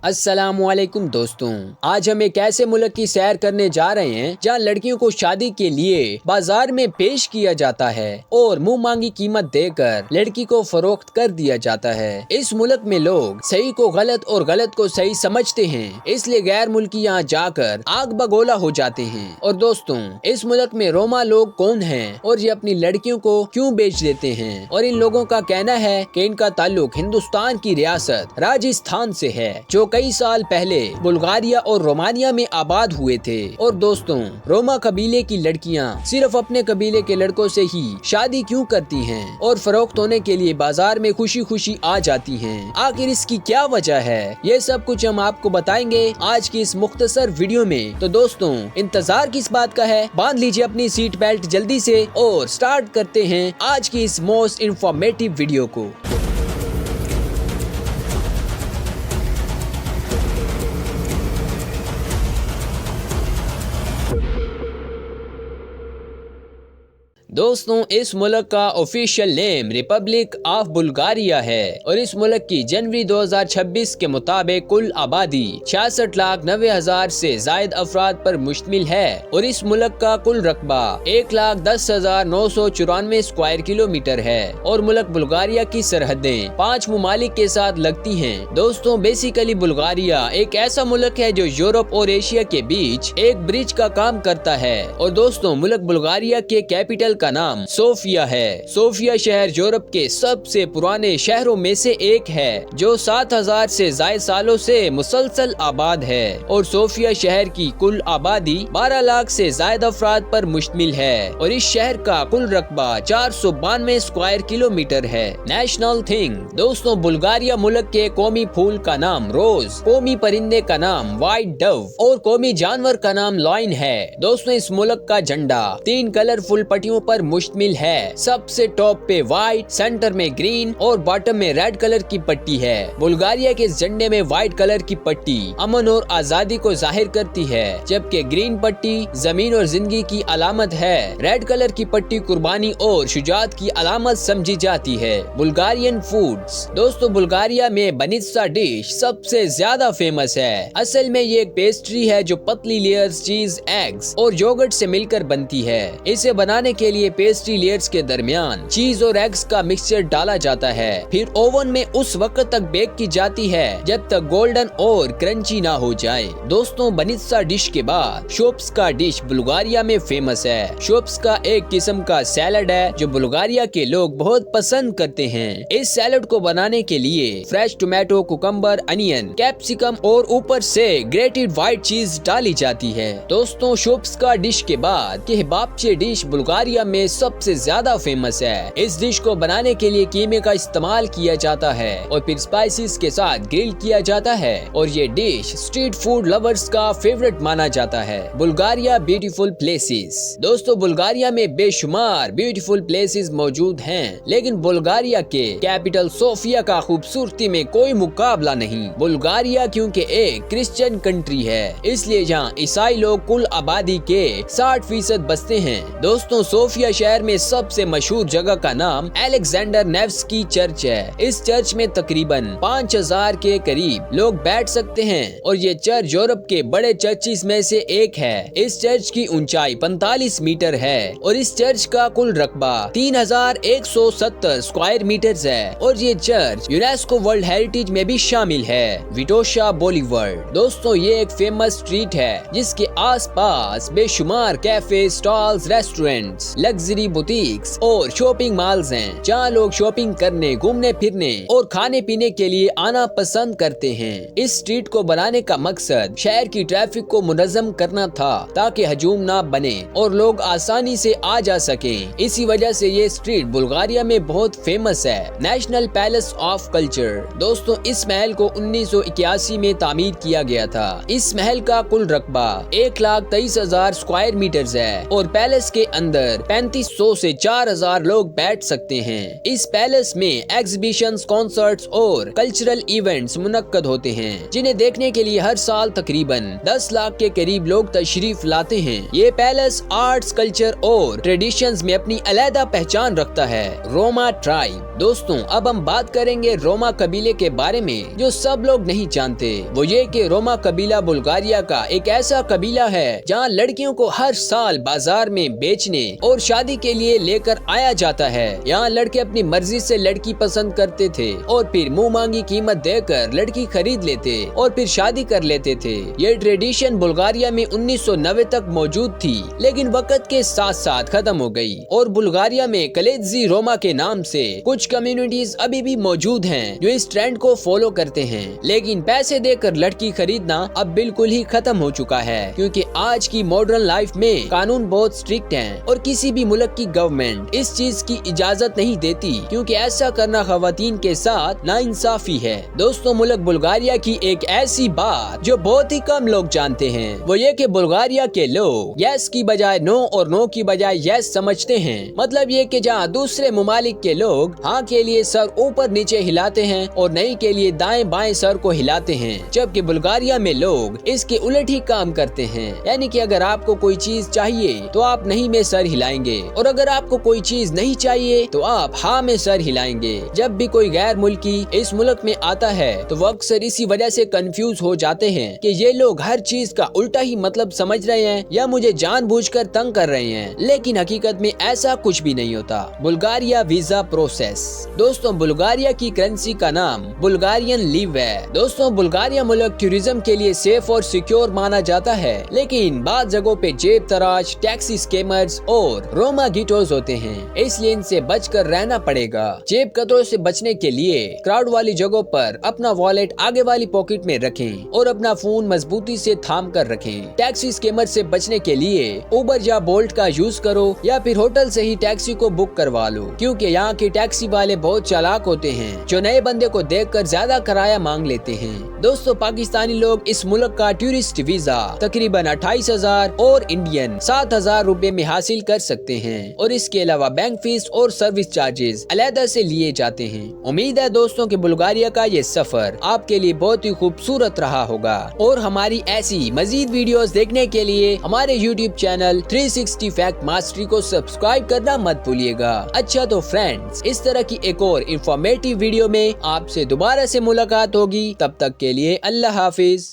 अस्सलामुअलैकुम दोस्तों, आज हम एक ऐसे मुल्क की सैर करने जा रहे हैं जहाँ लड़कियों को शादी के लिए बाजार में पेश किया जाता है और मुंह मांगी कीमत देकर लड़की को फरोख्त कर दिया जाता है। इस मुल्क में लोग सही को गलत और गलत को सही समझते हैं, इसलिए गैर मुल्की यहाँ जाकर आग बगोला हो जाते हैं। और दोस्तों, इस मुल्क में रोमा लोग कौन हैं और ये अपनी लड़कियों को क्यों बेच देते हैं? और इन लोगों का कहना है कि इनका ताल्लुक हिंदुस्तान की रियासत राजस्थान से है, जो कई साल पहले बुल्गारिया और रोमानिया में आबाद हुए थे। और दोस्तों, रोमा कबीले की लड़कियां सिर्फ अपने कबीले के लड़कों से ही शादी क्यों करती हैं और फरोख्त होने के लिए बाजार में खुशी खुशी आ जाती हैं? आखिर इसकी क्या वजह है? ये सब कुछ हम आपको बताएंगे आज की इस मुख्तसर वीडियो में। तो दोस्तों, इंतजार किस बात का है? बांध लीजिए अपनी सीट बेल्ट जल्दी से और स्टार्ट करते हैं आज की इस मोस्ट इंफॉर्मेटिव वीडियो को। दोस्तों, इस मुल्क का official name Republic of Bulgaria है और इस मुल्क की जनवरी 2026 के मुताबिक कुल आबादी 66,90,000 से जायद अफराद पर मुश्तमिल है और इस मुल्क का कुल रकबा 1,10,994 स्क्वायर किलोमीटर है और मुल्क बुल्गारिया की सरहदें 5 मुमालिक के साथ लगती हैं। दोस्तों, बेसिकली बुल्गारिया एक ऐसा मुल्क है जो यूरोप और एशिया के बीच एक ब्रिज का काम करता है। और दोस्तों, मुल्क बुल्गारिया के कैपिटल का नाम सोफिया है। सोफिया शहर यूरोप के सबसे पुराने शहरों में से एक है, जो 7,000 से ज्यादा सालों से मुसलसल आबाद है और सोफिया शहर की कुल आबादी 12 लाख से ज्यादा अफराद पर मुश्तमिल है और इस शहर का कुल रकबा 492 स्क्वायर किलोमीटर है। नेशनल थिंग, दोस्तों, बुल्गारिया मुल्क के कौमी फूल का नाम रोज, कौमी परिंदे का नाम व्हाइट डव और कौमी जानवर का नाम लॉयन है। दोस्तों, इस मुल्क का झंडा 3 कलरफुल पट्टियों पर मुश्तमिल है। सबसे टॉप पे व्हाइट, सेंटर में ग्रीन और बॉटम में रेड कलर की पट्टी है। बुल्गारिया के झंडे में व्हाइट कलर की पट्टी अमन और आजादी को जाहिर करती है, जबकि ग्रीन पट्टी जमीन और जिंदगी की अलामत है। रेड कलर की पट्टी कुर्बानी और शुजात की अलामत समझी जाती है। बुल्गारियन फूड्स, दोस्तों, बुल्गारिया में बनित्सा डिश सबसे ज्यादा फेमस है। असल में ये एक पेस्ट्री है जो पतली लेयर्स, चीज, एग्स और योगर्ट से मिलकर बनती है। इसे बनाने के लिए पेस्ट्री लेयर्स के दरमियान चीज और एग्स का मिक्सचर डाला जाता है, फिर ओवन में उस वक्त तक बेक की जाती है जब तक गोल्डन और क्रंची ना हो जाए। दोस्तों, बनित्सा डिश के बाद शोप्स का डिश बुल्गारिया में फेमस है। शोप्स का एक किस्म का सैलड है जो बुल्गारिया के लोग बहुत पसंद करते हैं। इस सैलड को बनाने के लिए fresh tomato, cucumber, onion, capsicum और ऊपर से ग्रेटेड व्हाइट चीज डाली जाती है। दोस्तों, शोप्स का डिश के बाद केबाबचे डिश बुल्गारिया में सबसे ज्यादा फेमस है। इस डिश को बनाने के लिए कीमे का इस्तेमाल किया जाता है और फिर स्पाइसेस के साथ ग्रिल किया जाता है और ये डिश स्ट्रीट फूड लवर्स का फेवरेट माना जाता है। बुल्गारिया ब्यूटीफुल प्लेसेस, दोस्तों, बुल्गारिया में बेशुमार ब्यूटीफुल प्लेसेस मौजूद हैं, लेकिन बुल्गारिया के कैपिटल सोफिया का खूबसूरती में कोई मुकाबला नहीं। बुल्गारिया क्योंकि एक क्रिश्चियन कंट्री है, इसलिए यहाँ ईसाई लोग कुल आबादी के 60% बसते हैं। दोस्तों, सोफिया शहर में सबसे मशहूर जगह का नाम अलेक्जेंडर नेव्स्की चर्च है। इस चर्च में तकरीबन 5,000 के करीब लोग बैठ सकते हैं और ये चर्च यूरोप के बड़े चर्चिस में से एक है। इस चर्च की ऊंचाई 45 मीटर है और इस चर्च का कुल रकबा 3,170 स्क्वायर मीटर्स है और ये चर्च यूनेस्को वर्ल्ड हेरिटेज में भी शामिल है। विटोशा बोलीवर्ड, दोस्तों, ये एक फेमस स्ट्रीट है जिसके आसपास बेशुमार cafe, stalls, restaurants, luxury boutiques और शॉपिंग मॉल्स हैं, जहाँ लोग शॉपिंग करने, घूमने फिरने और खाने पीने के लिए आना पसंद करते हैं। इस स्ट्रीट को बनाने का मकसद शहर की ट्रैफिक को मुनज़्ज़म करना था ताकि हजूम ना बने और लोग आसानी से आ जा सकें। इसी वजह से ये स्ट्रीट बुल्गारिया में बहुत फेमस है। नेशनल पैलेस ऑफ कल्चर, दोस्तों, इस महल को 1981 में तामीर किया गया था। इस महल का कुल रकबा 1,23,000 स्क्वायर मीटर्स है और पैलेस के अंदर 3500 से 4000 लोग बैठ सकते हैं। इस पैलेस में एग्जीबिशंस, कॉन्सर्ट्स और कल्चरल इवेंट्स मुनक्कद होते हैं, जिन्हें देखने के लिए हर साल तकरीबन 10 लाख के करीब लोग तशरीफ लाते हैं। ये पैलेस आर्ट्स, कल्चर और ट्रेडिशंस में अपनी अलग पहचान रखता है। रोमा ट्राइब। दोस्तों, अब हम बात करेंगे रोमा कबीले के बारे में जो सब लोग नहीं जानते। वो ये कि रोमा कबीला बुल्गारिया का एक ऐसा कबीला है जहाँ लड़कियों को हर साल बाजार में बेचने और शादी के लिए लेकर आया जाता है। यहाँ लड़के अपनी मर्जी से लड़की पसंद करते थे और फिर मुंह मांगी कीमत देकर लड़की खरीद लेते और फिर शादी कर लेते थे। ये ट्रेडिशन बुल्गारिया में 1990 तक मौजूद थी, लेकिन वक्त के साथ साथ खत्म हो गई और बुल्गारिया में कलेजी रोमा के नाम से कुछ कम्युनिटीज अभी भी मौजूद हैं जो इस ट्रेंड को फॉलो करते हैं। लेकिन पैसे देकर लड़की खरीदना अब बिल्कुल ही खत्म हो चुका है, क्योंकि आज की मॉडर्न लाइफ में कानून बहुत स्ट्रिक्ट हैं और किसी भी मुल्क की गवर्नमेंट इस चीज की इजाजत नहीं देती, क्योंकि ऐसा करना खवातीन के साथ नाइंसाफी है। दोस्तों, मुल्क बुल्गारिया की एक ऐसी बात जो बहुत ही कम लोग जानते हैं वो ये कि बुल्गारिया के लोग यस की बजाय नो और नो की बजाय यस समझते हैं। मतलब ये कि जहाँ दूसरे ममालिक के लोग हाँ के लिए सर ऊपर नीचे हिलाते हैं और नहीं के लिए दाएं बाएं सर को हिलाते हैं, जबकि बुल्गारिया में लोग इसके उलट ही काम करते हैं। यानी कि अगर आपको कोई चीज चाहिए तो आप नहीं में सर हिलाएंगे और अगर आपको कोई चीज नहीं चाहिए तो आप हाँ में सर हिलाएंगे। जब भी कोई गैर मुल्की इस मुल्क में आता है तो वो अक्सर इसी वजह से कंफ्यूज हो जाते हैं कि ये लोग हर चीज का उल्टा ही मतलब समझ रहे हैं या मुझे जानबूझकर तंग कर रहे हैं, लेकिन हकीकत में ऐसा कुछ भी नहीं होता। Bulgaria visa process. दोस्तों, बुल्गारिया की करेंसी का नाम बुल्गारियन लीव है। दोस्तों, बुल्गारिया मुल्क टूरिज्म के लिए सेफ और सिक्योर माना जाता है, लेकिन बाद जगहों पे जेब तराश, टैक्सी स्कैमर्स और रोमा गिटोज होते हैं, इसलिए इनसे बचकर रहना पड़ेगा। जेब कतरों से बचने के लिए क्राउड वाली जगहों पर अपना वॉलेट आगे वाली पॉकेट में रखें और अपना फोन मजबूती से थाम कर रखें। टैक्सी स्कैमर से बचने के लिए उबर या बोल्ट का यूज करो या फिर होटल से ही टैक्सी को बुक करवा लो, क्योंकि यहाँ के टैक्सी वाले बहुत चालाक होते हैं जो नए बंदे को देखकर ज्यादा किराया मांग लेते हैं। दोस्तों, पाकिस्तानी लोग इस मुल्क का टूरिस्ट वीजा तकरीबन 28,000 और इंडियन 7,000 रुपए में हासिल कर सकते हैं और इसके अलावा बैंक फीस और सर्विस चार्जेस अलग से लिए जाते हैं। उम्मीद है दोस्तों कि बुल्गारिया का ये सफर आपके लिए बहुत ही खूबसूरत रहा होगा और हमारी ऐसी मजीद वीडियोस देखने के लिए हमारे YouTube चैनल 360 फैक्ट मास्टरी को सब्सक्राइब करना मत भूलिएगा। अच्छा तो फ्रेंड्स, इस तरह की एक और इंफॉर्मेटिव वीडियो में आपसे दोबारा से मुलाकात होगी। तब तक के लिए अल्लाह हाफिज।